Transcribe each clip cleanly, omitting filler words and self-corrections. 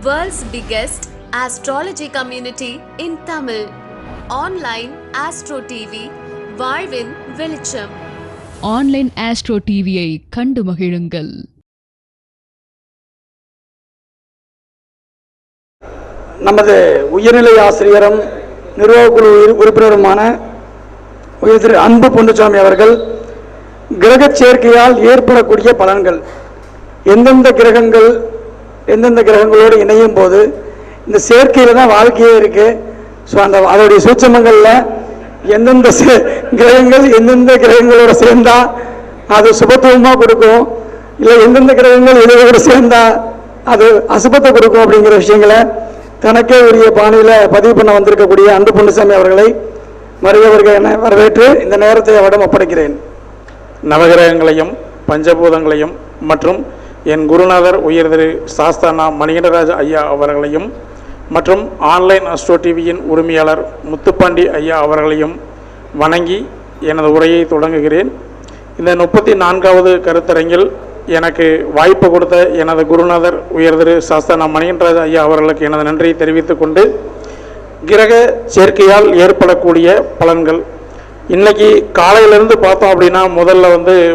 World's biggest astrology community in Tamil. Online Astro TV, வாழ்வின் வெளிச்சம். Online astro டிவியை கண்டு மகிழுங்கள். நமது உயர்நிலை ஆசிரியரும் நிர்வாகக்குழு உறுப்பினருமான உயர் திரு அன்பு பொன்னுசாமி அவர்கள் கிரக சேர்க்கையால் ஏற்படக்கூடிய பலன்கள், எந்தெந்த கிரகங்களோடு இணையும் போது இந்த சேர்க்கையில் தான் வாழ்க்கையே இருக்குது. ஸோ அதோடைய சூட்சமங்களில் எந்தெந்த கிரகங்களோட சேர்ந்தால் அது சுபத்துவமாக கொடுக்கும், இல்லை எந்தெந்த கிரகங்கள் இதோடு சேர்ந்தால் அது அசுபத்தை கொடுக்கும் அப்படிங்கிற விஷயங்களை தனக்கே உரிய பாணியில் பதிவு பண்ண வந்திருக்கக்கூடிய அன்பு பொன்னுசாமி அவர்களை வருகிறவர்கள் என வரவேற்று இந்த நேரத்தை அவரிடம் ஒப்படைக்கிறேன். நவகிரகங்களையும் பஞ்சபூதங்களையும் மற்றும் என் குருநாதர் உயர் திரு சாஸ்தானா மணிகண்டராஜ் ஐயா அவர்களையும் மற்றும் ஆன்லைன் அஸ்ட்ரோ டிவியின் உரிமையாளர் முத்துப்பாண்டி ஐயா அவர்களையும் வணங்கி எனது உரையை தொடங்குகிறேன். இந்த 34வது கருத்தரங்கில் எனக்கு வாய்ப்பு கொடுத்த எனது குருநாதர் உயர் திரு சாஸ்தானா மணிகண்டராஜ் ஐயா அவர்களுக்கு எனது நன்றியை தெரிவித்துக் கொண்டு, கிரக சேர்க்கையால் ஏற்படக்கூடிய பலன்கள் இன்றைக்கி காலையிலேருந்து பார்த்தோம் அப்படின்னா, முதல்ல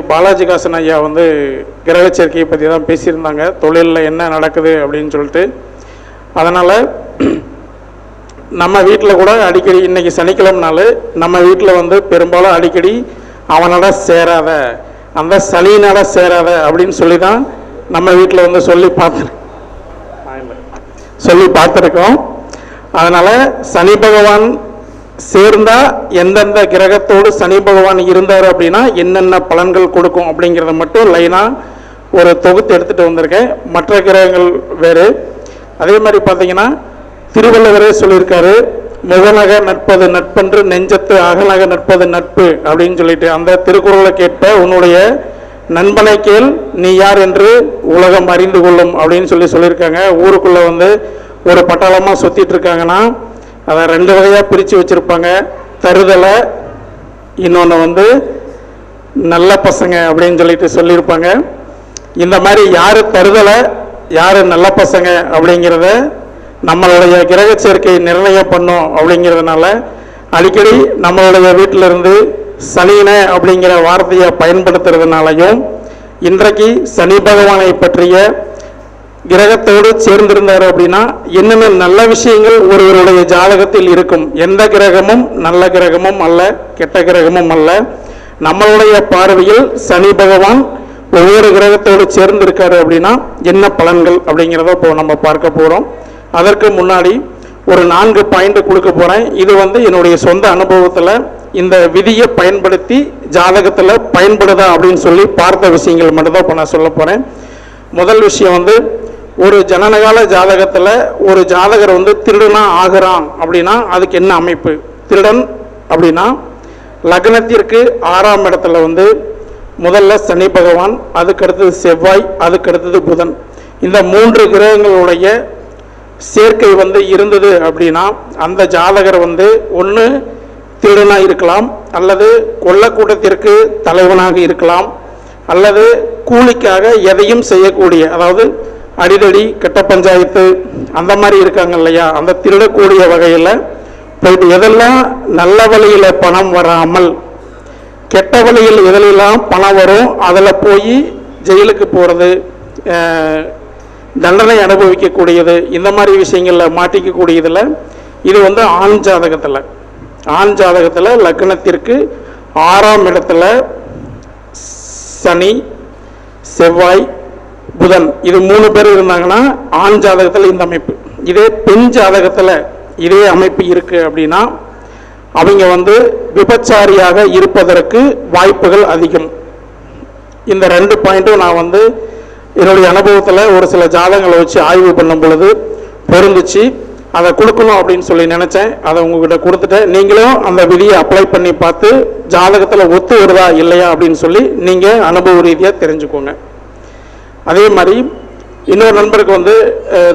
பாலாஜிகாசன் ஐயா கிரக சேர்க்கையை பற்றி தான் பேசியிருந்தாங்க, தொழிலில் என்ன நடக்குது அப்படின்னு சொல்லிட்டு. அதனால் நம்ம வீட்டில் கூட அடிக்கடி இன்றைக்கி சனிக்கிழமைனால நம்ம வீட்டில் பெரும்பாலும் அடிக்கடி அவனோட சேராத, அந்த சனியினால சேராத அப்படின்னு சொல்லி தான் நம்ம வீட்டில் சொல்லி பார்த்துருக்கோம். அதனால் சனி பகவான் சேர்ந்தா எந்தெந்த கிரகத்தோடு சனி பகவான் இருந்தார் அப்படின்னா என்னென்ன பலன்கள் கொடுக்கும் அப்படிங்கிறத மட்டும் லைனாக ஒரு தொகுத்து எடுத்துகிட்டு வந்திருக்கேன். மற்ற கிரகங்கள் வேறு. அதே மாதிரி பார்த்தீங்கன்னா திருவள்ளுவரே சொல்லியிருக்காரு, முகநக நட்பது நட்பன்று நெஞ்சத்து அகநக நட்பது நட்பு அப்படின்னு சொல்லிட்டு, அந்த திருக்குறளை கேட்ப உன்னுடைய நண்பனை கேள் நீ யார் என்று உலகம் அறிந்து கொள்ளும் அப்படின்னு சொல்லியிருக்காங்க. ஊருக்குள்ளே ஒரு பட்டாளமாக சுற்றிட்டு இருக்காங்கன்னா அதை 2 வகையாக பிரித்து வச்சுருப்பாங்க. தருதலை, இன்னொன்று நல்ல பசங்க அப்படின்னு சொல்லியிருப்பாங்க. இந்த மாதிரி யார் தருதலை யார் நல்ல பசங்க அப்படிங்கிறத நம்மளுடைய கிரக சேர்க்கை நிர்ணயம் பண்ணும். அப்படிங்கிறதுனால அடிக்கடி நம்மளுடைய வீட்டிலிருந்து சனின அப்படிங்கிற வார்த்தையை பயன்படுத்துறதுனாலையும், இன்றைக்கு சனி பகவானை பற்றிய கிரகத்தோடு சேர்ந்திருந்தார் அப்படின்னா என்னென்ன நல்ல விஷயங்கள் ஒருவருடைய ஜாதகத்தில் இருக்கும். எந்த கிரகமும் நல்ல கிரகமும் அல்ல, கெட்ட கிரகமும் அல்ல. நம்மளுடைய பார்வையில் சனி பகவான் ஒவ்வொரு கிரகத்தோடு சேர்ந்திருக்காரு அப்படின்னா என்ன பலன்கள் அப்படிங்கிறத இப்போ நம்ம பார்க்க போகிறோம். அதற்கு முன்னாடி ஒரு 4 பாயிண்ட் கொடுக்க போகிறேன். இது என்னுடைய சொந்த அனுபவத்தில் இந்த விதியை பயன்படுத்தி ஜாதகத்தில் பயன்படுதா அப்படின்னு சொல்லி பார்த்த விஷயங்கள் மட்டும்தான் இப்போ நான் சொல்ல போகிறேன். முதல் விஷயம் ஒரு ஜனனகால ஜாதகத்தில் ஒரு ஜாதகர் திருடனா ஆகிறான் அப்படின்னா அதுக்கு என்ன அமைப்பு? திருடன் அப்படின்னா லக்னத்திற்கு 6ஆம் இடத்துல முதல்ல சனி பகவான், அதுக்கடுத்தது செவ்வாய், அதுக்கடுத்தது புதன். இந்த 3 கிரகங்களுடைய சேர்க்கை இருந்தது அப்படின்னா அந்த ஜாதகர் ஒன்று திருடனாக இருக்கலாம், அல்லது கொள்ளக்கூட்டத்திற்கு தலைவனாக இருக்கலாம், அல்லது கூலிக்காக எதையும் செய்யக்கூடிய, அதாவது அடிதடி கெட்ட பஞ்சாயத்து அந்த மாதிரி இருக்காங்க இல்லையா, அந்த திருடக்கூடிய வகையில் போயிட்டு எதெல்லாம் நல்ல வழியில் பணம் வராமல் கெட்ட வழியில் எதிலெல்லாம் பணம் வரும் அதில் போய் ஜெயிலுக்கு போகிறது, தண்டனை அனுபவிக்கக்கூடியது, இந்த மாதிரி விஷயங்களில் மாட்டிக்கக்கூடியதில் இது ஆண் ஜாதகத்தில் லக்னத்திற்கு 6ஆம் இடத்துல சனி, செவ்வாய், புதன் இது 3 பேர் இருந்தாங்கன்னா ஆண் ஜாதகத்தில் இந்த அமைப்பு. இதே பெண் ஜாதகத்தில் இதே அமைப்பு இருக்குது அப்படின்னா அவங்க விபச்சாரியாக இருப்பதற்கு வாய்ப்புகள் அதிகம். இந்த 2 பாயிண்ட்டும் நான் என்னுடைய அனுபவத்தில் ஒரு சில ஜாதகங்களை வச்சு ஆய்வு பண்ணும் பொழுது பொருந்துச்சு. அதை கொடுக்கணும் அப்படின்னு சொல்லி நினச்சேன். அதை உங்ககிட்ட கொடுத்துட்டேன். நீங்களும் அந்த விதியை அப்ளை பண்ணி பார்த்து ஜாதகத்தில் ஒத்து வருதா இல்லையா அப்படின்னு சொல்லி நீங்கள் அனுபவ ரீதியாக தெரிஞ்சுக்கோங்க. அதே மாதிரி இன்னொரு நண்பருக்கு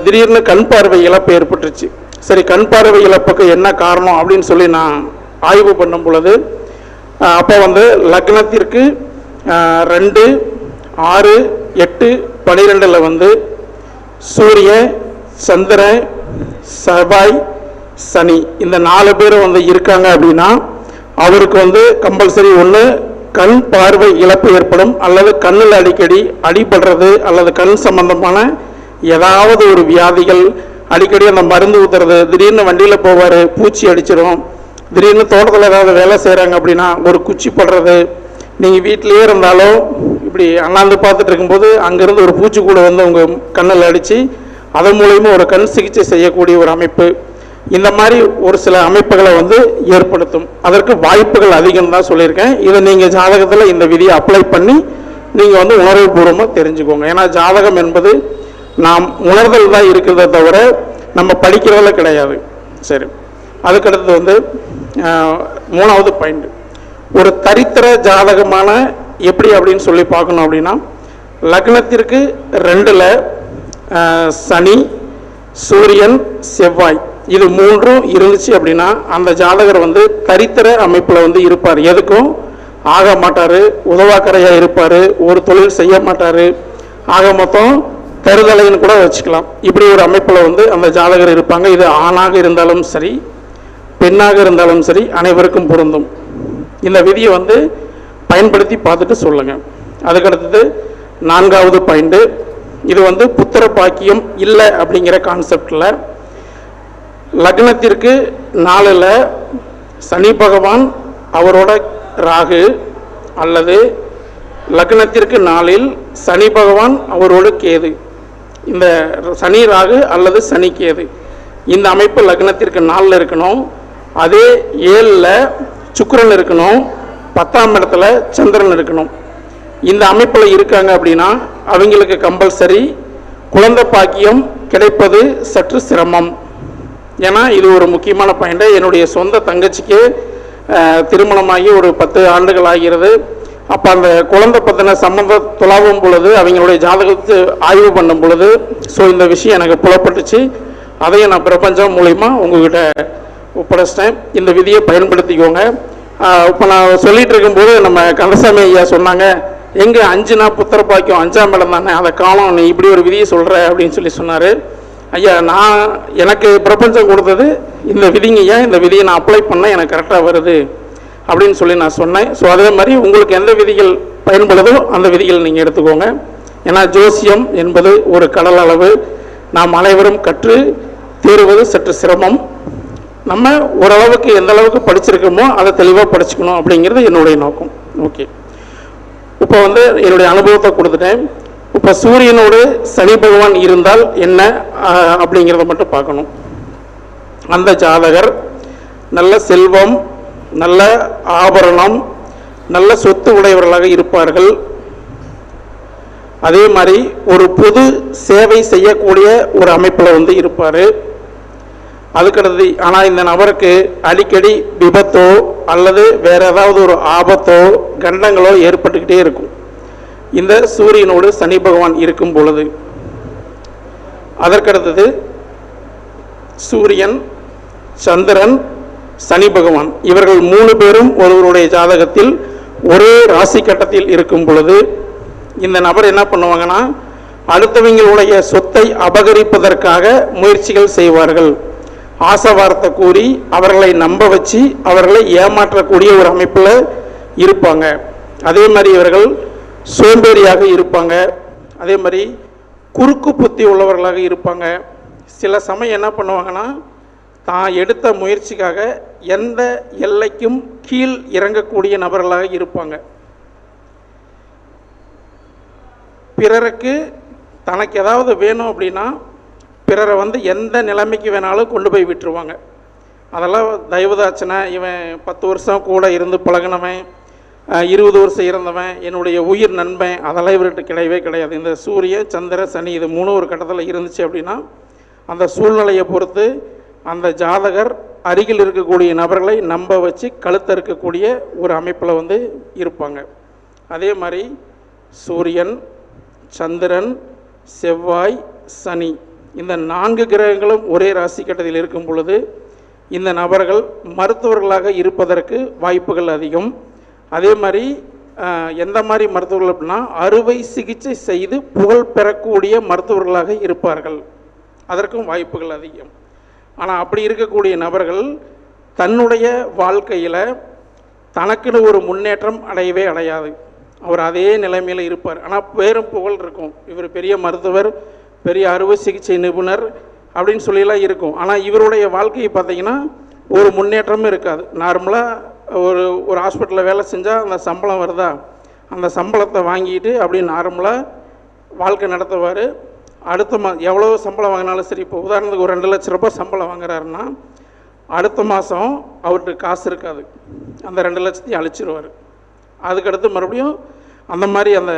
திடீர்னு கண் பார்வை இழப்பு ஏற்பட்டுருச்சு. சரி, கண் பார்வை இழப்புக்கு என்ன காரணம் அப்படின்னு சொல்லி நான் ஆய்வு பண்ணும் பொழுது அப்போ லக்னத்திற்கு 2, 6, 8, 12 சூரியன், சந்திரன், செவ்வாய், சனி இந்த 4 பேரும் வந்து இருக்காங்க அப்படின்னா அவருக்கு வந்து கம்பல்சரி ஒன்று கண் பார்வை இழப்பு ஏற்படும், அல்லது கண்ணில் அடிக்கடி அடிபடுறது, அல்லது கண் சம்பந்தமான ஏதாவது ஒரு வியாதிகள், அடிக்கடி அந்த மருந்து ஊற்றுறது, திடீர்னு வண்டியில் போவார் பூச்சி அடிச்சிடும், திடீர்னு தோட்டத்தில் ஏதாவது வேலை செய்கிறாங்க அப்படின்னா ஒரு குச்சி படுறது, நீங்கள் வீட்டிலேயே இருந்தாலும் இப்படி அண்ணாந்து பார்த்துட்டு இருக்கும்போது அங்கேருந்து ஒரு பூச்சி கூட வந்து உங்கள் கண்ணில் அடித்து அதன் மூலயமா ஒரு கண் சிகிச்சை செய்யக்கூடிய ஒரு அமைப்பு, இந்த மாதிரி ஒரு சில அமைப்புகளை வந்து ஏற்படுத்தும். அதற்கு வாய்ப்புகள் அதிகம் தான் சொல்லியிருக்கேன். இதை நீங்கள் ஜாதகத்தில் இந்த விதியை அப்ளை பண்ணி நீங்கள் வந்து உணர்வுபூர்வமாக தெரிஞ்சுக்கோங்க. ஏன்னா ஜாதகம் என்பது நாம் உணர்தல் தான் இருக்கிறத தவிர நம்ம படிக்கிறதில் கிடையாது. சரி, அதுக்கடுத்து வந்து 3வது பாயிண்ட், ஒரு தரித்திர ஜாதகமான எப்படி அப்படின்னு சொல்லி பார்க்கணும் அப்படின்னா, லக்னத்திற்கு 2ல் சனி, சூரியன், செவ்வாய் இது 3ம் இருந்துச்சு அப்படின்னா அந்த ஜாதகர் வந்து தரித்திர அமைப்பில் வந்து இருப்பார். எதுக்கும் ஆக மாட்டார், உதவாக்கரையாக இருப்பார், ஒரு தொழில் செய்ய மாட்டார், ஆக மொத்தம் தருதலைன்னு கூட வச்சுக்கலாம். இப்படி ஒரு அமைப்பில் வந்து அந்த ஜாதகர் இருப்பாங்க. இது ஆணாக இருந்தாலும் சரி, பெண்ணாக இருந்தாலும் சரி, அனைவருக்கும் பொருந்தும். இந்த விதியை வந்து பயன்படுத்தி பார்த்துட்டு சொல்லுங்கள். அதுக்கடுத்தது 4வது பாயிண்ட்டு, இது வந்து புத்திர பாக்கியம் இல்லை அப்படிங்கிற கான்செப்டில் லக்னத்திற்கு 4ல் சனி பகவான் அவரோட ராகு, அல்லது லக்னத்திற்கு 4ல் சனி பகவான் அவரோட கேது, இந்த சனி ராகு அல்லது சனி கேது இந்த அமைப்பு லக்னத்திற்கு 4ல் இருக்கணும். அதே 7ல் சுக்கிரன் இருக்கணும், 10ஆம் இடத்துல சந்திரன் இருக்கணும். இந்த அமைப்பில் இருக்காங்க அப்படின்னா அவங்களுக்கு கம்பல்சரி குழந்தை பாக்கியம் கிடைப்பது சற்று சிரமம். ஏன்னா இது ஒரு முக்கியமான பாயிண்ட். என்னுடைய சொந்த தங்கச்சிக்கு திருமணமாகி ஒரு 10 ஆண்டுகள் ஆகிறது. அப்போ அந்த குழந்தை பற்றின சம்பந்தம் துளாவும் பொழுது அவங்களுடைய ஜாதகத்தை ஆய்வு பண்ணும் பொழுது இந்த விஷயம் எனக்கு புலப்பட்டுச்சு. அதையும் நான் பிரபஞ்சம் மூலிமா உங்ககிட்ட ஒப்படைச்சிட்டேன். இந்த விதியை பயன்படுத்திக்கோங்க. இப்போ நான் சொல்லிட்டு இருக்கும்போது நம்ம கந்தசாமி ஐயா சொன்னாங்க, எங்கே 5 புத்திர பாக்கியம் 5ஆம் இடம் தானே, அதை காலம் நீ இப்படி ஒரு விதியை சொல்கிற அப்படின்னு சொல்லி சொன்னார். ஐயா, எனக்கு பிரபஞ்சம் கொடுத்தது இந்த விதிங்க ஐயா, இந்த விதியை நான் அப்ளை பண்ணால் எனக்கு கரெக்டாக வருது அப்படின்னு சொல்லி நான் சொன்னேன். அதே மாதிரி உங்களுக்கு எந்த விதிகள் பயன்படுதோ அந்த விதிகள் நீங்கள் எடுத்துக்கோங்க. ஏன்னா ஜோசியம் என்பது ஒரு கடல் அளவு, நாம் அனைவரும் கற்று தேர்வது சற்று சிரமம். நம்ம ஓரளவுக்கு எந்த அளவுக்கு படிச்சிருக்கோமோ அதை தெளிவாக படிச்சுக்கணும் அப்படிங்கிறது என்னுடைய நோக்கம். ஓகே, இப்போ வந்து என்னுடைய அனுபவத்தை கொடுத்துட்டேன். இப்போ சூரியனோடு சனி பகவான் இருந்தால் என்ன அப்படிங்கிறத மட்டும் பார்க்கணும். அந்த ஜாதகர் நல்ல செல்வம், நல்ல ஆபரணம், நல்ல சொத்து உடையவர்களாக இருப்பார்கள். அதே மாதிரி ஒரு பொது சேவை செய்யக்கூடிய ஒரு அமைப்பில் வந்து இருப்பார். அதுக்கடுத்து ஆனால் இந்த நபருக்கு அடிக்கடி விபத்தோ அல்லது வேற ஏதாவது ஒரு ஆபத்தோ கண்டங்களோ ஏற்பட்டுக்கிட்டே இருக்கும் இந்த சூரியனோடு சனி பகவான் இருக்கும் பொழுது. அதற்கடுத்தது சூரியன், சந்திரன், சனி பகவான் இவர்கள் 3 பேரும் ஒருவருடைய ஜாதகத்தில் ஒரே ராசி கட்டத்தில் இருக்கும் பொழுது இந்த நபர் என்ன பண்ணுவாங்கன்னா, அடுத்தவங்களுடைய சொத்தை அபகரிப்பதற்காக முயற்சிகள் செய்வார்கள். ஆசை வார்த்தை கூறி அவர்களை நம்ப வச்சு அவர்களை ஏமாற்றக்கூடிய ஒரு அமைப்பில் இருப்பாங்க. அதே மாதிரி இவர்கள் சோம்பேறியாக இருப்பாங்க. அதே மாதிரி குறுக்கு புத்தி உள்ளவர்களாக இருப்பாங்க. சில சமயம் என்ன பண்ணுவாங்கன்னா, தான் எடுத்த முயற்சிக்காக எந்த எல்லைக்கும் கீழ் இறங்கக்கூடிய நபர்களாக இருப்பாங்க. பிறருக்கு தனக்கு ஏதாவது வேணும் அப்படின்னா பிறரை வந்து எந்த நிலைமைக்கு வேணாலும் கொண்டு போய் விட்டுருவாங்க. அதெல்லாம் தெய்வதாட்சணை, இவன் 10 வருஷம் கூட இருந்து பழகினவன், 20 வருஷம் இருந்தவன், என்னுடைய உயிர் நண்பன், அதெல்லாம் இவர்கிட்ட கிடையவே கிடையாது. இந்த சூரியன், சந்திர, சனி இது 3 ஒரு கட்டத்தில் இருந்துச்சு அப்படின்னா அந்த சூழ்நிலையை பொறுத்து அந்த ஜாதகர் அருகில் இருக்கக்கூடிய நபர்களை நம்ப வச்சு கழுத்த இருக்கக்கூடிய ஒரு அமைப்பில் வந்து இருப்பாங்க. அதே மாதிரி சூரியன், சந்திரன், செவ்வாய், சனி இந்த 4 கிரகங்களும் ஒரே ராசி கட்டத்தில் இருக்கும் பொழுது இந்த நபர்கள் மருத்துவர்களாக இருப்பதற்கு வாய்ப்புகள் அதிகம். அதே மாதிரி எந்த மாதிரி மருத்துவர்கள் அப்படின்னா, அறுவை சிகிச்சை செய்து புகழ் பெறக்கூடிய மருத்துவர்களாக இருப்பார்கள். அதற்கும் வாய்ப்புகள் அதிகம். ஆனால் அப்படி இருக்கக்கூடிய நபர்கள் தன்னுடைய வாழ்க்கையில் தனக்குன்னு ஒரு முன்னேற்றம் அடையவே அடையாது. அவர் அதே நிலைமையில் இருப்பார். ஆனால் பேரும் புகழ் இருக்கும், இவர் பெரிய மருத்துவர், பெரிய அறுவை சிகிச்சை நிபுணர் அப்படின்னு சொல்லிலாம் இருக்கும். ஆனால் இவருடைய வாழ்க்கையை பார்த்திங்கன்னா ஒரு முன்னேற்றமும் இருக்காது. நார்மலாக ஒரு ஹாஸ்பிட்டலில் வேலை செஞ்சால் அந்த சம்பளம் வருதா, அந்த சம்பளத்தை வாங்கிட்டு அப்படி நார்மலாக வாழ்க்கை நடத்துவார். அடுத்த எவ்வளோ சம்பளம் வாங்கினாலும் சரி, இப்போ உதாரணத்துக்கு ஒரு 2 லட்ச ரூபாய் சம்பளம் வாங்குறாருன்னா அடுத்த மாதம் அவர்கிட்ட காசு இருக்காது, அந்த 2 லட்சத்தையும் அழிச்சிருவார். அதுக்கடுத்து மறுபடியும் அந்த மாதிரி அந்த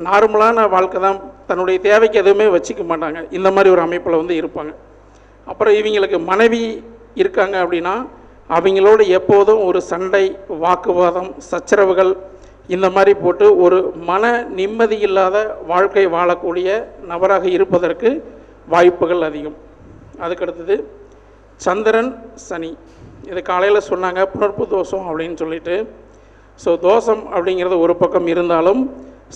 நார்மலான வாழ்க்கை தான், தன்னுடைய தேவைக்கு எதுவுமே வச்சுக்க மாட்டாங்க. இந்த மாதிரி ஒரு அமைப்பில் வந்து இருப்பாங்க. அப்புறம் இவங்களுக்கு மனைவி இருக்காங்க அப்படின்னா அவங்களோட எப்போதும் ஒரு சண்டை, வாக்குவாதம், சச்சரவுகள் இந்த மாதிரி போட்டு ஒரு மன நிம்மதி இல்லாத வாழ்க்கை வாழக்கூடிய நபராக இருப்பதற்கு வாய்ப்புகள் அதிகம். அதுக்கடுத்தது சந்திரன் சனி. இது காலையில் சொன்னாங்க புணர்ப்பு தோஷம் அப்படின்னு சொல்லிட்டு. ஸோ தோஷம் அப்படிங்கிறது ஒரு பக்கம் இருந்தாலும்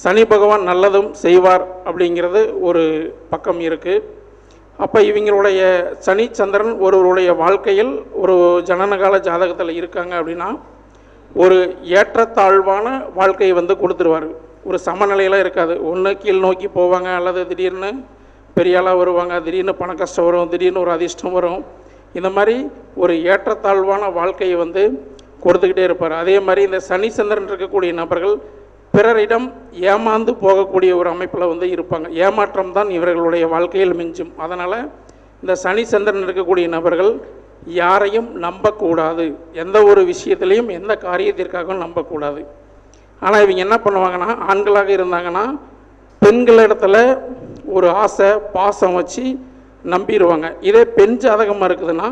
சனி பகவான் நல்லதும் செய்வார் அப்படிங்கிறது ஒரு பக்கம் இருக்குது. அப்போ இவங்களுடைய சனி சந்திரன் ஒருவருடைய வாழ்க்கையில் ஒரு ஜனனகால ஜாதகத்தில் இருக்காங்க அப்படின்னா ஒரு ஏற்றத்தாழ்வான வாழ்க்கையை வந்து கொடுத்துருவார். ஒரு சமநிலையில் இருக்காது. ஒன்று கீழ் நோக்கி போவாங்க, அல்லது திடீர்னு பெரிய ஆளாக வருவாங்க, திடீர்னு பண கஷ்டம் வரும், திடீர்னு ஒரு அதிர்ஷ்டம் வரும். இந்த மாதிரி ஒரு ஏற்றத்தாழ்வான வாழ்க்கையை வந்து கொடுத்துக்கிட்டே இருப்பார். அதே மாதிரி இந்த சனி சந்திரன் இருக்கக்கூடிய நபர்கள் பிறரிடம் ஏமாந்து போகக்கூடிய ஒரு அமைப்பில் வந்து இருப்பாங்க. ஏமாற்றம் தான் இவர்களுடைய வாழ்க்கையில் மிஞ்சும். அதனால் இந்த சனி சந்திரன் இருக்கக்கூடிய நபர்கள் யாரையும் நம்பக்கூடாது, எந்த ஒரு விஷயத்துலையும் எந்த காரியத்திற்காகவும் நம்பக்கூடாது. ஆனால் இவங்க என்ன பண்ணுவாங்கன்னா, ஆண்களாக இருந்தாங்கன்னா பெண்களிடத்துல ஒரு ஆசை பாசம் வச்சு நம்பிடுவாங்க. இதே பெண் ஜாதகமாக இருக்குதுன்னா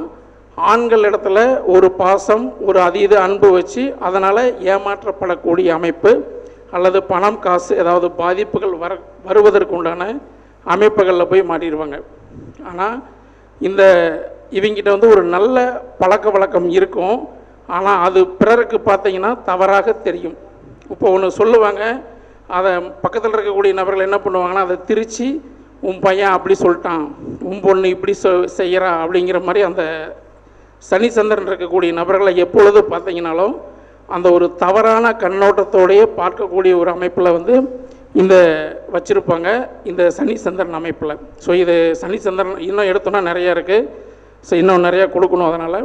ஆண்கள் இடத்துல ஒரு பாசம், ஒரு அதீத அன்பு வச்சு அதனால் ஏமாற்றப்படக்கூடிய அமைப்பு, அல்லது பணம் காசு ஏதாவது பாதிப்புகள் வருவதற்கு உண்டான அமைப்புகளில் போய் மாட்டிடுவாங்க. ஆனால் இந்த இவங்கிட்ட வந்து ஒரு நல்ல பழக்க வழக்கம் இருக்கும். ஆனால் அது பிறருக்கு பார்த்தீங்கன்னா தவறாக தெரியும். இப்போ ஒன்று சொல்லுவாங்க, அதை பக்கத்தில் இருக்கக்கூடிய நபர்கள் என்ன பண்ணுவாங்கன்னா அதை திரிச்சு உன் பையன் அப்படி சொல்லிட்டான், உன் பொண்ணு இப்படி செய்கிறா அப்படிங்கிற மாதிரி அந்த சனி சந்திரன் இருக்கக்கூடிய நபர்களை எப்பொழுது பார்த்தீங்கன்னாலும் அந்த ஒரு தவறான கண்ணோட்டத்தோடையே பார்க்கக்கூடிய ஒரு அமைப்பில் வந்து இந்த வச்சுருப்பாங்க, இந்த சனி சந்திரன் அமைப்பில். ஸோ இது சனி சந்திரன் இன்னும் எடுத்தோன்னா நிறையா இருக்குது. ஸோ இன்னும் நிறையா கொடுக்கணும். அதனால்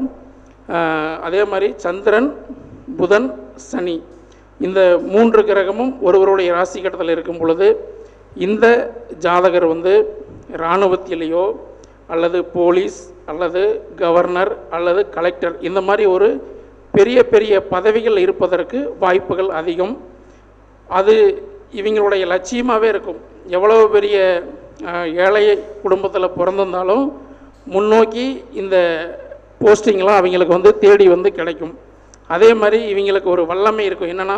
அதே மாதிரி சந்திரன், புதன், சனி இந்த 3 கிரகமும் ஒருவருடைய ராசி கட்டத்தில் இருக்கும் பொழுது இந்த ஜாதகர் வந்து இராணுவத்திலேயோ அல்லது போலீஸ் அல்லது கவர்னர் அல்லது கலெக்டர் இந்த மாதிரி ஒரு பெரிய பெரிய பதவிகள் இருப்பதற்கு வாய்ப்புகள் அதிகம். அது இவங்களுடைய லட்சியமாகவே இருக்கும். எவ்வளோ பெரிய ஏழை குடும்பத்தில் பிறந்திருந்தாலும் முன்னோக்கி இந்த போஸ்டிங்லாம் அவங்களுக்கு வந்து தேடி வந்து கிடைக்கும். அதே மாதிரி இவங்களுக்கு ஒரு வல்லமை இருக்கும். என்னென்னா,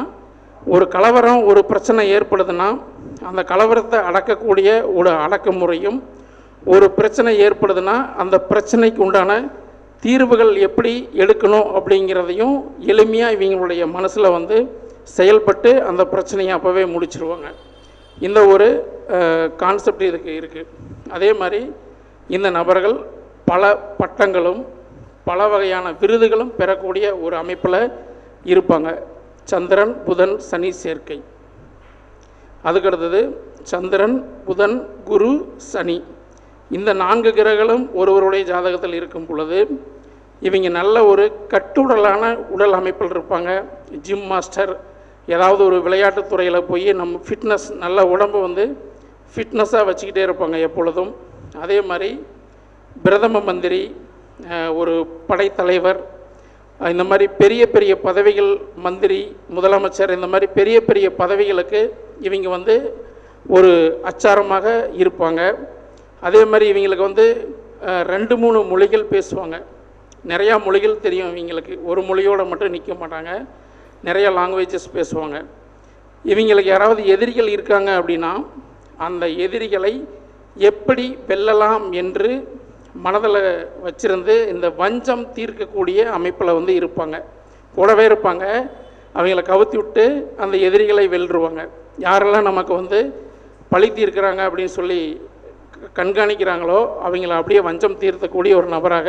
ஒரு கலவரம், ஒரு பிரச்சனை ஏற்படுதுன்னா அந்த கலவரத்தை அடக்கக்கூடிய ஒரு அடக்குமுறையும், ஒரு பிரச்சனை ஏற்படுதுன்னா அந்த பிரச்சனைக்கு உண்டான தீர்வுகள் எப்படி எடுக்கணும் அப்படிங்கிறதையும் எளிமையாக இவங்களுடைய மனசில் வந்து செயல்பட்டு அந்த பிரச்சனையை அப்போவே முடிச்சிருவாங்க. இந்த ஒரு கான்செப்ட் இதுக்கு இருக்குது. அதே மாதிரி இந்த நபர்கள் பல பட்டங்களும் பல வகையான விருதுகளும் பெறக்கூடிய ஒரு அமைப்பில் இருப்பாங்க. சந்திரன், புதன், சனி சேர்க்கை. அதுக்கடுத்தது சந்திரன், புதன், குரு, சனி இந்த 4 கிரகங்களும் ஒருவருடைய ஜாதகத்தில் இருக்கும் பொழுது இவங்க நல்ல ஒரு கட்டுடலான உடல் அமைப்பில் இருப்பாங்க. ஜிம் மாஸ்டர், ஏதாவது ஒரு விளையாட்டுத் துறையில் போய் நம்ம ஃபிட்னஸ், நல்ல உடம்பு வந்து ஃபிட்னஸாக வச்சுக்கிட்டே இருப்பாங்க எப்பொழுதும். அதே மாதிரி பிரதம மந்திரி, ஒரு படைத்தலைவர், இந்த மாதிரி பெரிய பெரிய பதவிகள், மந்திரி, முதலமைச்சர், இந்த மாதிரி பெரிய பெரிய பதவிகளுக்கு இவங்க வந்து ஒரு அச்சாரமாக இருப்பாங்க. அதே மாதிரி இவங்களுக்கு வந்து 2-3 மொழிகள் பேசுவாங்க. நிறையா மொழிகள் தெரியும் இவங்களுக்கு. ஒரு மொழியோடு மட்டும் நிற்க மாட்டாங்க, நிறையா லாங்குவேஜஸ் பேசுவாங்க. இவங்களுக்கு யாராவது எதிரிகள் இருக்காங்க அப்படின்னா அந்த எதிரிகளை எப்படி வெல்லலாம் என்று மனதில் வச்சிருந்து இந்த வஞ்சம் தீர்க்கக்கூடிய அமைப்பில் வந்து இருப்பாங்க. கூடவே இருப்பாங்க. அவங்கள கவுத்தி விட்டு அந்த எதிரிகளை வெல்றுவாங்க. யாரெல்லாம் நமக்கு வந்து பழி தீர்க்கிறாங்க அப்படின்னு சொல்லி கண்காணிக்கிறாங்களோ அவங்கள அப்படியே வஞ்சம் தீர்த்தக்கூடிய ஒரு நபராக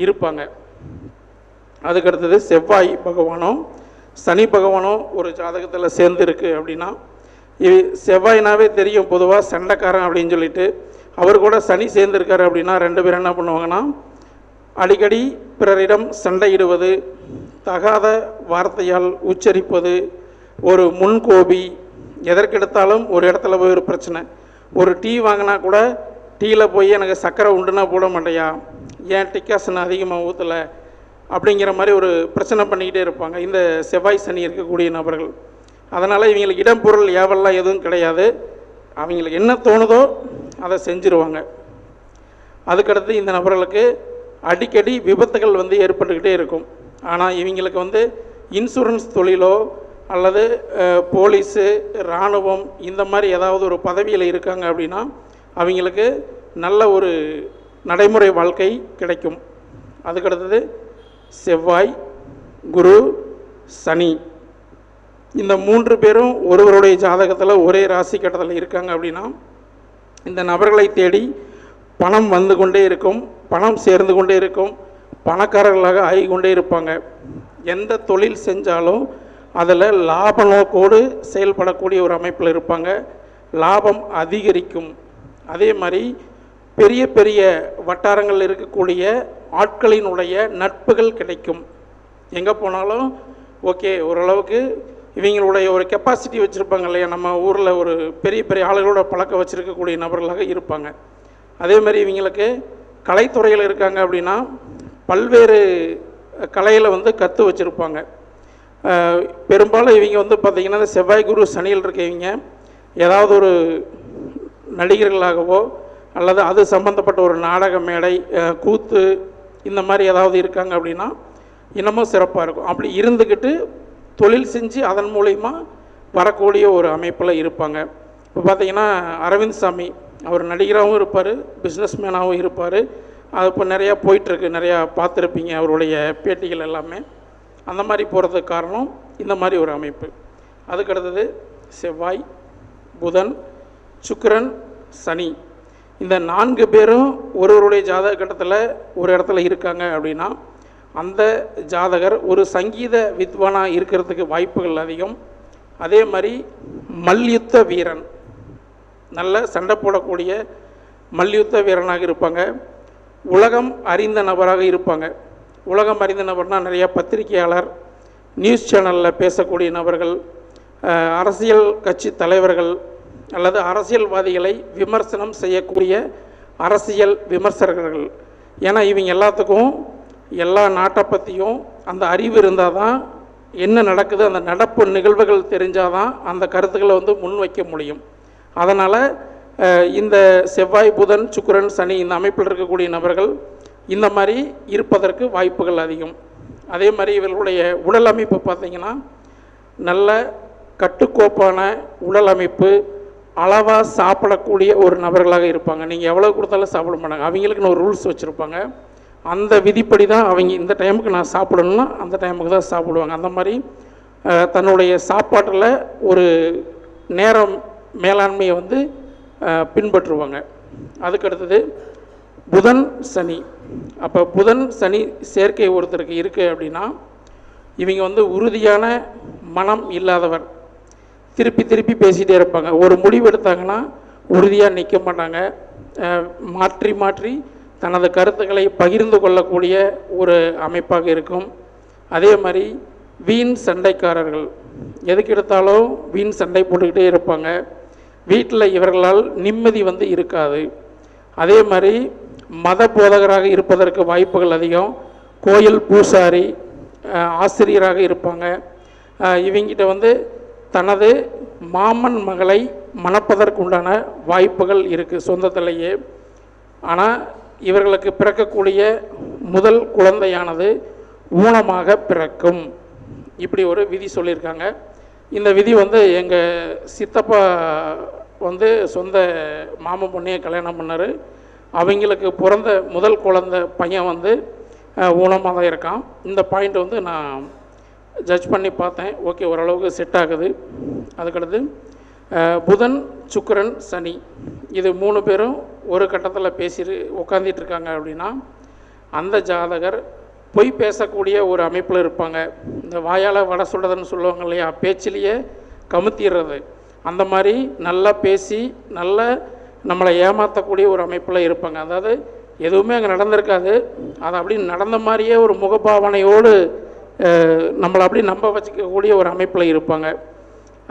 இருப்பாங்க. அதுக்கடுத்தது செவ்வாய் பகவானும் சனி பகவானும் ஒரு ஜாதகத்தில் சேர்ந்து இருக்குது அப்படின்னா, செவ்வாய்னாவே தெரியும் பொதுவாக சண்டைக்காரன் அப்படின்னு சொல்லிட்டு, அவர் கூட சனி சேர்ந்துருக்காரு அப்படின்னா ரெண்டு பேரும் என்ன பண்ணுவாங்கன்னா, அடிக்கடி பிறரிடம் சண்டையிடுவது, தகாத வார்த்தையால் உச்சரிப்பது, ஒரு முன்கோபி, எதற்கெடுத்தாலும் ஒரு இடத்துல போய் ஒரு பிரச்சனை. ஒரு டீ வாங்கினா கூட டீயில் போய் எனக்கு சர்க்கரை உண்டுனா போட மாட்டேயா, ஏன் டிக்காசன் அதிகமாக ஊற்றலை அப்படிங்கிற மாதிரி ஒரு பிரச்சனை பண்ணிக்கிட்டே இருப்பாங்க இந்த செவ்வாய் சனி இருக்கக்கூடிய நபர்கள். அதனால் இவங்களுக்கு இடம் பொருள் ஏவல்லாம் எதுவும் கிடையாது, அவங்களுக்கு என்ன தோணுதோ அதை செஞ்சுருவாங்க. அதுக்கடுத்து இந்த நபர்களுக்கு அடிக்கடி விபத்துகள் வந்து ஏற்பட்டுக்கிட்டே இருக்கும். ஆனால் இவங்களுக்கு வந்து இன்சூரன்ஸ் தொழிலோ அல்லது போலீஸு, இராணுவம் இந்த மாதிரி ஏதாவது ஒரு பதவியில் இருக்காங்க அப்படின்னா அவங்களுக்கு நல்ல ஒரு நடைமுறை வாழ்க்கை கிடைக்கும். அதுக்கடுத்தது செவ்வாய், குரு, சனி இந்த மூன்று பேரும் ஒருவருடைய ஜாதகத்தில் ஒரே ராசி கட்டத்தில் இருக்காங்க அப்படின்னா இந்த நபர்களை தேடி பணம் வந்து கொண்டே இருக்கும், பணம் சேர்ந்து கொண்டே இருக்கும், பணக்காரர்களாக ஆகிக்கொண்டே இருப்பாங்க. எந்த தொழில் செஞ்சாலும் அதில் லாப நோக்கோடு செயல்படக்கூடிய ஒரு அமைப்பில் இருப்பாங்க. லாபம் அதிகரிக்கும். அதே மாதிரி பெரிய பெரிய வட்டாரங்களில் இருக்கக்கூடிய ஆட்களினுடைய நட்புகள் கிடைக்கும். எங்கே போனாலும் ஓகே, ஓரளவுக்கு இவங்களுடைய ஒரு கெப்பாசிட்டி வச்சுருப்பாங்க இல்லையா, நம்ம ஊரில் ஒரு பெரிய பெரிய ஆளுகளோட பழக்கம் வச்சுருக்கக்கூடிய நபர்களாக இருப்பாங்க. அதே மாதிரி இவங்களுக்கு கலைத்துறையில் இருக்காங்க அப்படின்னா பல்வேறு கலையில் வந்து கற்று வச்சுருப்பாங்க. பெரும்பாலும் இவங்க வந்து பார்த்திங்கன்னா செவ்வாய் குரு சனியில் இருக்கவங்க ஏதாவது ஒரு நடிகர்களாகவோ அல்லது அது சம்மந்தப்பட்ட ஒரு நாடக மேடை, கூத்து இந்த மாதிரி ஏதாவது இருக்காங்க அப்படின்னா இன்னமும் சிறப்பாக இருக்கும். அப்படி இருந்துக்கிட்டு தொழில் செஞ்சு அதன் மூலயமா வரக்கூடிய ஒரு அமைப்பில் இருப்பாங்க. இப்போ பார்த்திங்கன்னா அரவிந்த் சாமி அவர் நடிகராகவும் இருப்பார், பிஸ்னஸ்மேனாகவும் இருப்பார். அது இப்போ நிறையா போயிட்டுருக்கு, நிறையா பார்த்துருப்பீங்க அவருடைய பேட்டிகள் எல்லாமே. அந்த மாதிரி போகிறதுக்கு காரணம் இந்த மாதிரி ஒரு அமைப்பு. அதுக்கடுத்தது செவ்வாய், புதன், சுக்கிரன், சனி இந்த நான்கு பேரும் ஒருவருடைய ஜாதக கட்டத்தில் ஒரு இடத்துல இருக்காங்க அப்படின்னா அந்த ஜாதகர் ஒரு சங்கீத வித்வானாக இருக்கிறதுக்கு வாய்ப்புகள் அதிகம். அதே மாதிரி மல்யுத்த வீரன், நல்ல சண்டை போடக்கூடிய மல்யுத்த வீரனாக இருப்பாங்க. உலகம் அறிந்த நபராக இருப்பாங்க. உலகம் அறிந்த நபர்னால் நிறையா பத்திரிகையாளர், நியூஸ் சேனலில் பேசக்கூடிய நபர்கள், அரசியல் கட்சி தலைவர்கள் அல்லது அரசியல்வாதிகளை விமர்சனம் செய்யக்கூடிய அரசியல் விமர்சகர்கள். ஏன்னா இவங்க எல்லாத்துக்கும் எல்லா நாட்டை பற்றியும் அந்த அறிவு இருந்தால் தான், என்ன நடக்குது அந்த நடப்பு நிகழ்வுகள் தெரிஞ்சால் தான் அந்த கருத்துக்களை வந்து முன்வைக்க முடியும். அதனால் இந்த செவ்வாய், புதன், சுக்கிரன், சனி இந்த அமைப்பில் இருக்கக்கூடிய நபர்கள் இந்த மாதிரி இருப்பதற்கு வாய்ப்புகள் அதிகம். அதே மாதிரி இவர்களுடைய உடல் அமைப்பு பார்த்திங்கன்னா நல்ல கட்டுக்கோப்பான உடல் அமைப்பு, அளவாக சாப்பிடக்கூடிய ஒரு நபர்களாக இருப்பாங்க. நீங்கள் எவ்வளோ கொடுத்தாலும் சாப்பிட மாட்டாங்க. அவங்களுக்குன்னு ஒரு ரூல்ஸ் வச்சுருப்பாங்க. அந்த விதிப்படி தான் அவங்க இந்த டைமுக்கு நான் சாப்பிடணும்னா அந்த டைமுக்கு தான் சாப்பிடுவாங்க. அந்த மாதிரி தன்னுடைய சாப்பாட்டில் ஒரு நேரம் மேலாண்மையை வந்து பின்பற்றுவாங்க. அதுக்கடுத்தது புதன், சனி. அப்போ புதன் சனி சேர்க்கை ஒருத்தருக்கு இருக்குது அப்படின்னா இவங்க வந்து உறுதியான மனம் இல்லாதவர், திருப்பி திருப்பி பேசிகிட்டே இருப்பாங்க. ஒரு முடிவு எடுத்தாங்கன்னா உறுதியாக நிற்க மாட்டாங்க. மாற்றி மாற்றி தனது கருத்துக்களை பகிர்ந்து கொள்ளக்கூடிய ஒரு அமைப்பாக இருக்கும். அதே மாதிரி வீண் சண்டைக்காரர்கள், எதுக்கு எடுத்தாலும் வீண் சண்டை போட்டுக்கிட்டே இருப்பாங்க. வீட்டில் இவர்களால் நிம்மதி வந்து இருக்காது. அதே மாதிரி மத போதகராக இருப்பதற்கு வாய்ப்புகள் அதிகம். கோயில் பூசாரி, ஆசிரியராக இருப்பாங்க. இவங்கிட்ட வந்து தனது மாமன் மகளை மணப்பதற்குண்டான வாய்ப்புகள் இருக்குது சொந்தத்திலேயே. ஆனால் இவர்களுக்கு பிறக்கக்கூடிய முதல் குழந்தையானது ஊனமாக பிறக்கும், இப்படி ஒரு விதி சொல்லியிருக்காங்க. இந்த விதி வந்து எங்கள் சித்தப்பா வந்து சொந்த மாமன் பொண்ணையை கல்யாணம் பண்ணார். அவங்களுக்கு பிறந்த முதல் குழந்தை பையன் வந்து ஊனமாக தான் இருக்கான். இந்த பாயிண்ட் வந்து நான் ஜட்ஜ் பண்ணி பார்த்தேன், ஓகே ஓரளவுக்கு செட் ஆகுது. அதுக்கடுத்து புதன், சுக்கிரன், சனி இது 3 பேரும் ஒரு கட்டத்தில் பேசி உட்காந்துட்டு இருக்காங்க அப்படின்னா அந்த ஜாதகர் பொய் பேசக்கூடிய ஒரு அமைப்பில் இருப்பாங்க. இந்த வாயால் வடை சுடுறதுன்னு சொல்லுவாங்க இல்லையா, பேச்சிலேயே கமுத்திடுறது, அந்த மாதிரி நல்லா பேசி நல்லா நம்மளை ஏமாற்றக்கூடிய ஒரு அமைப்பில் இருப்பாங்க. அதாவது எதுவுமே அங்கே நடந்திருக்காது, அது அப்படி நடந்த மாதிரியே ஒரு முகபாவனையோடு நம்மளை அப்படி நம்ப வச்சுக்கக்கூடிய ஒரு அமைப்பில் இருப்பாங்க.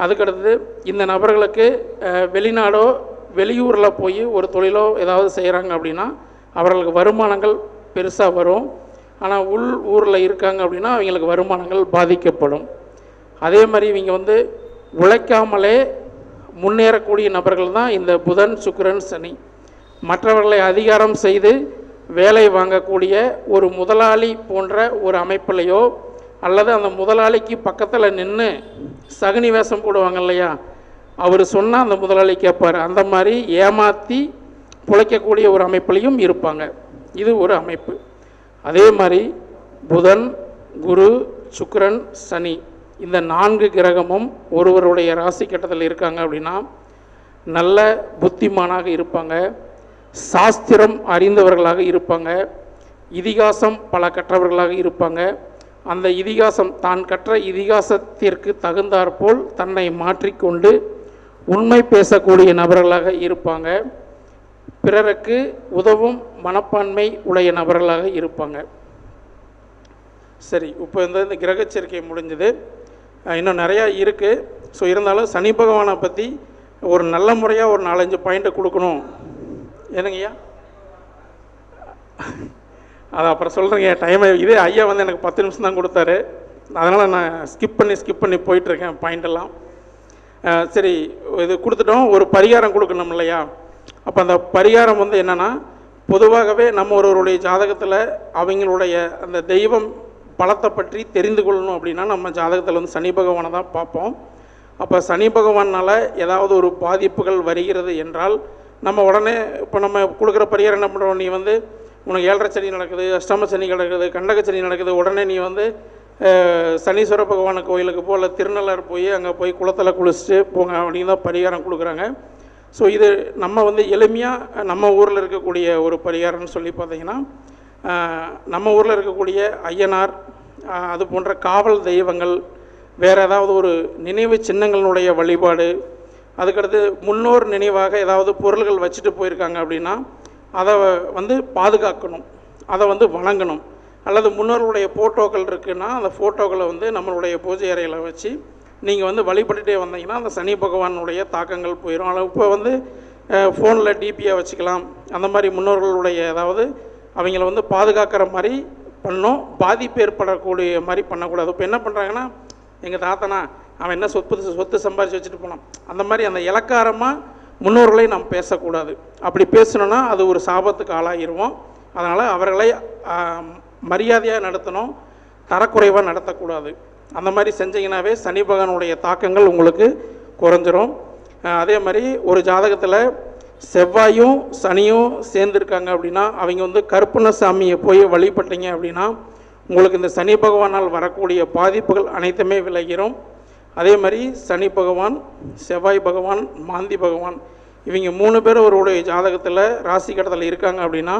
அதுக்கடுத்து இந்த நபர்களுக்கு வெளிநாடோ வெளியூரில் போய் ஒரு தொழிலோ ஏதாவது செய்கிறாங்க அப்படின்னா அவர்களுக்கு வருமானங்கள் பெருசாக வரும். ஆனால் ஊரில் இருக்காங்க அப்படின்னா அவங்களுக்கு வருமானங்கள் பாதிக்கப்படும். அதே மாதிரி இவங்க வந்து உழைக்காமலே முன்னேறக்கூடிய நபர்கள் தான் இந்த புதன், சுக்கிரன், சனி. மற்றவர்களை அதிகாரம் செய்து வேலை வாங்கக்கூடிய ஒரு முதலாளி போன்ற ஒரு அமைப்பிலையோ அல்லது அந்த முதலாளிக்கு பக்கத்தில் நின்று சகுனி வேஷம் போடுவாங்க இல்லையா, அவர் சொன்னால் அந்த முதலாளி கேட்பார், அந்த மாதிரி ஏமாற்றி பிழைக்கக்கூடிய ஒரு அமைப்பிலையும் இருப்பாங்க. இது ஒரு அமைப்பு. அதே மாதிரி புதன், குரு, சுக்கிரன், சனி இந்த 4 கிரகமும் ஒருவருடைய ராசி கட்டத்தில் இருக்காங்க அப்படின்னா நல்ல புத்திமானாக இருப்பாங்க, சாஸ்திரம் அறிந்தவர்களாக இருப்பாங்க, இதிகாசம் பல கற்றவர்களாக இருப்பாங்க. அந்த இதிகாசம் தான் கற்ற இதிகாசத்திற்கு தகுந்தாற்போல் தன்னை மாற்றிக்கொண்டு உண்மை பேசக்கூடிய நபர்களாக இருப்பாங்க. பிறருக்கு உதவும் மனப்பான்மை உடைய நபர்களாக இருப்பாங்க. சரி, இப்போ இந்த கிரகச்சேர்க்கை முடிஞ்சது. இன்னும் நிறையா இருக்குது. ஸோ இருந்தாலும் சனி பகவானை பற்றி ஒரு நல்ல முறையாக ஒரு 4-5 பாயிண்ட்டை கொடுக்கணும். என்னங்கய்யா, அதை அப்புறம் சொல்கிறேங்க. டைமை இதே ஐயா வந்து எனக்கு 10 நிமிஷம் தான் கொடுத்தாரு, அதனால் நான் ஸ்கிப் பண்ணி போயிட்டுருக்கேன் பாயிண்டெல்லாம். சரி, இது கொடுத்துட்டோம். ஒரு பரிகாரம் கொடுக்கணும் இல்லையா? அப்போ அந்த பரிகாரம் வந்து என்னென்னா, பொதுவாகவே நம்ம ஒருவருடைய ஜாதகத்தில் அவங்களுடைய அந்த தெய்வம் பலத்தை பற்றி தெரிந்து கொள்ளணும் அப்படின்னா நம்ம ஜாதகத்தில் வந்து சனி பகவானை தான் பார்ப்போம். அப்போ சனி பகவானால் ஏதாவது ஒரு பாதிப்புகள் வருகிறது என்றால் நம்ம உடனே இப்போ நம்ம கொடுக்குற பரிகாரம் என்ன பண்ணுறோம், நீ வந்து உனக்கு 7.5 சனி நடக்குது, அஷ்டம சனி நடக்குது, கண்டக சனி நடக்குது, உடனே நீ வந்து சனீஸ்வர பகவான் கோயிலுக்கு போ, இல்லை திருநள்ளாறு போய் அங்கே போய் குளத்தில் குளிச்சுட்டு போங்க அப்படின்னு தான் பரிகாரம் கொடுக்குறாங்க. ஸோ இது நம்ம வந்து எளிமையாக நம்ம ஊரில் இருக்கக்கூடிய ஒரு பரிகாரம்னு சொல்லி பார்த்தீங்கன்னா, நம்ம ஊரில் இருக்கக்கூடிய ஐயனார், அது போன்ற காவல் தெய்வங்கள், வேறு ஏதாவது ஒரு நினைவு சின்னங்களுடைய வழிபாடு, அதுக்கடுத்து முன்னோர் நினைவாக ஏதாவது பொருள்கள் வச்சுட்டு போயிருக்காங்க அப்படின்னா அதை வந்து பாதுகாக்கணும், அதை வந்து வணங்கணும். அல்லது முன்னோர்களுடைய ஃபோட்டோக்கள் இருக்குன்னா அந்த ஃபோட்டோக்களை வந்து நம்மளுடைய பூஜை அறையில் வச்சு நீங்கள் வந்து வழிபட்டுட்டே வந்தீங்கன்னா அந்த சனி பகவானுடைய தாக்கங்கள் போயிடும். ஆனால் இப்போ வந்து ஃபோனில் டிபியாக வச்சுக்கலாம், அந்த மாதிரி முன்னோர்களுடைய ஏதாவது அவங்கள வந்து பாதுகாக்கிற மாதிரி பண்ணோம், பாதிப்பு ஏற்படக்கூடிய மாதிரி பண்ணக்கூடாது. இப்போ என்ன பண்ணுறாங்கன்னா, எங்கள் தாத்தனா அவன் என்ன சொத்து சம்பாரித்து வச்சுட்டு போனான், அந்த மாதிரி அந்த இலக்காரமாக முன்னோர்களை நாம் பேசக்கூடாது. அப்படி பேசணுன்னா அது ஒரு சாபத்துக்கு ஆளாகிடுவோம். அதனால் அவர்களை மரியாதையாக நடத்தணும், தரக்குறைவாக நடத்தக்கூடாது. அந்த மாதிரி செஞ்சீங்கன்னாவே சனி பகவானுடைய தாக்கங்கள் உங்களுக்கு குறைஞ்சிரும். அதே மாதிரி ஒரு ஜாதகத்தில் செவ்வாயும் சனியும் சேர்ந்துருக்காங்க அப்படின்னா அவங்க வந்து கருப்பண்ணசாமியை போய் வழிபட்டீங்க அப்படின்னா உங்களுக்கு இந்த சனி பகவானால் வரக்கூடிய பாதிப்புகள் அனைத்துமே விலகிடும். அதே மாதிரி சனி பகவான், செவ்வாய் பகவான், மாந்தி பகவான் இவங்க 3 பேர் அவருடைய ஜாதகத்தில் ராசி கட்டத்தில் இருக்காங்க அப்படின்னா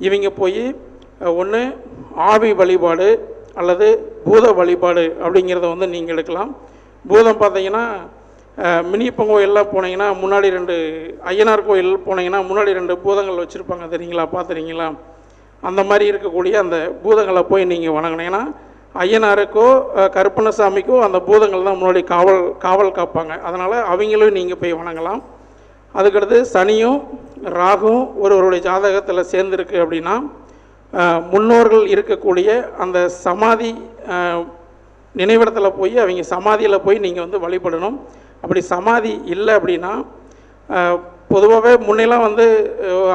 இவங்க போய் ஒன்று ஆவி வழிபாடு அல்லது பூத வழிபாடு அப்படிங்கிறத வந்து நீங்கள் எடுக்கலாம். பூதம் பார்த்தீங்கன்னா மினிப்பம் கோயிலெலாம் போனீங்கன்னா முன்னாடி 2 ஐயனார் கோயில் போனீங்கன்னா முன்னாடி 2 பூதங்கள் வச்சுருப்பாங்க, தெரியுங்களா, பார்த்துறீங்களா? அந்த மாதிரி இருக்கக்கூடிய அந்த பூதங்களை போய் நீங்கள் வணங்கினீங்கன்னா ஐயனாருக்கோ கருப்பண்ணசாமிக்கோ அந்த பூதங்கள் தான் முன்னாடி காவல் காப்பாங்க. அதனால் அவங்களும் நீங்கள் போய் வணங்கலாம். அதுக்கடுத்து சனியும் ராகும் ஒருவருடைய ஜாதகத்தில் சேர்ந்துருக்கு அப்படின்னா முன்னோர்கள் இருக்கக்கூடிய அந்த சமாதி நினைவிடத்தில் போய் அவங்க சமாதியில் போய் நீங்கள் வந்து வழிபடணும். அப்படி சமாதி இல்லை அப்படின்னா பொதுவாகவே முன்னெல்லாம் வந்து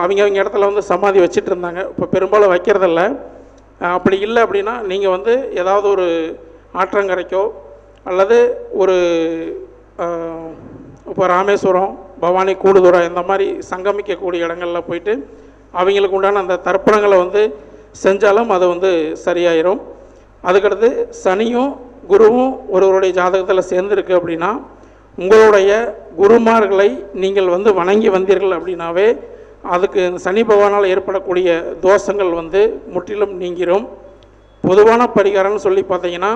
அவங்க இடத்துல வந்து சமாதி வச்சுட்டு இருந்தாங்க, இப்போ பெரும்பாலும் வைக்கிறதில்ல. அப்படி இல்லை அப்படின்னா நீங்கள் வந்து ஏதாவது ஒரு ஆற்றங்கரைக்கோ அல்லது ஒரு இப்போ ராமேஸ்வரம், பவானி, கூடுதுறை இந்த மாதிரி சங்கமிக்கக்கூடிய இடங்களில் போயிட்டு அவங்களுக்கு உண்டான அந்த தர்ப்பணங்களை வந்து செஞ்சாலும் அது வந்து சரியாயிரும். அதுக்கடுத்து சனியும் குருவும் ஒருவருடைய ஜாதகத்தில் சேர்ந்துருக்கு அப்படின்னா உங்களுடைய குருமார்களை நீங்கள் வந்து வணங்கி வந்தீர்கள் அப்படின்னாவே அதுக்கு சனி பகவானால் ஏற்படக்கூடிய தோஷங்கள் வந்து முற்றிலும் நீங்கிரும். பொதுவான பரிகாரம்னு சொல்லி பார்த்தீங்கன்னா,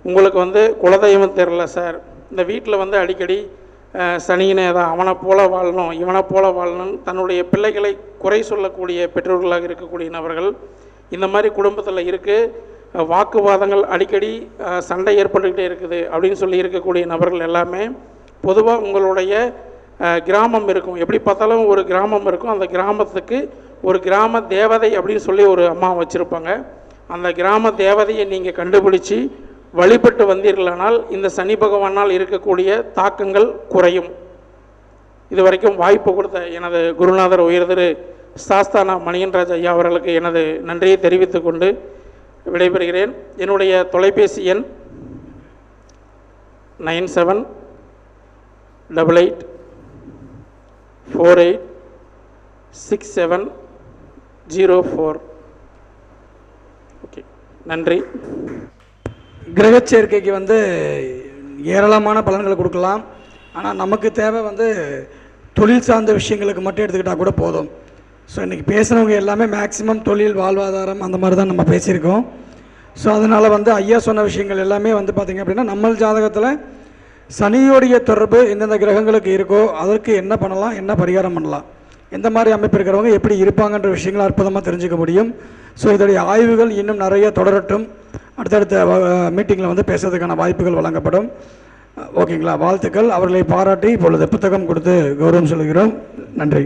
உங்களுக்கு வந்து குலதெய்வம் தெரில சார், இந்த வீட்டில் வந்து அடிக்கடி சனியினே தான் அவனை போல வாழணும் இவனை போல வாழணும் தன்னுடைய பிள்ளைகளை குறை சொல்லக்கூடிய பெற்றோர்களாக இருக்கக்கூடிய நபர்கள் இந்த மாதிரி குடும்பத்தில் இருக்குது, வாக்குவாதங்கள் அடிக்கடி சண்டை ஏற்பட்டுக்கிட்டே இருக்குது அப்படின்னு சொல்லி இருக்கக்கூடிய நபர்கள் எல்லாமே பொதுவாக உங்களுடைய கிராமம் இருக்கும், எப்படி பார்த்தாலும் ஒரு கிராமம் இருக்கும், அந்த கிராமத்துக்கு ஒரு கிராம தேவதை அப்படின்னு சொல்லி ஒரு அம்மா வச்சுருப்பாங்க. அந்த கிராம தேவதையை நீங்கள் கண்டுபிடிச்சி வழிபட்டு வந்தீர்களானால் இந்த சனி பகவானால் இருக்கக்கூடிய தாக்கங்கள் குறையும். இது வரைக்கும் வாய்ப்பு கொடுத்த எனது குருநாதர் உயர்திரு சாஸ்தானா மணியன்ராஜ் ஐயா அவர்களுக்கு எனது நன்றியை தெரிவித்துக் கொண்டு விடைபெறுகிறேன். என்னுடைய தொலைபேசி எண் 9788486704. ஓகே, நன்றி. கிரக சேர்க்கைக்கு வந்து ஏராளமான பலன்களை கொடுக்கலாம். ஆனால் நமக்கு தேவை வந்து தொழில் சார்ந்த விஷயங்களுக்கு மட்டும் எடுத்துக்கிட்டால் கூட போதும். ஸோ இன்றைக்கி பேசுகிறவங்க எல்லாமே மேக்ஸிமம் தொழில் வாழ்வாதாரம் அந்த மாதிரி தான் நம்ம பேசியிருக்கோம். ஸோ அதனால் வந்து ஐயா சொன்ன விஷயங்கள் எல்லாமே வந்து பார்த்திங்க அப்படின்னா நம்ம ஜாதகத்தில் சனியோடைய தொடர்பு எந்தெந்த கிரகங்களுக்கு இருக்கோ அதற்கு என்ன பண்ணலாம், என்ன பரிகாரம் பண்ணலாம், எந்த மாதிரி அமைப்பு இருக்கிறவங்க எப்படி இருப்பாங்கன்ற விஷயங்களை அற்புதமாக தெரிஞ்சுக்க முடியும். ஸோ இதோடைய ஆய்வுகள் இன்னும் நிறைய தொடரட்டும். அடுத்தடுத்த மீட்டிங்கில் வந்து பேசுறதுக்கான வாய்ப்புகள் வழங்கப்படும். ஓகேங்களா? வாழ்த்துக்கள். அவர்களை பாராட்டி இப்பொழுது புத்தகம் கொடுத்து கௌரவம் சொல்கிறோம். நன்றி.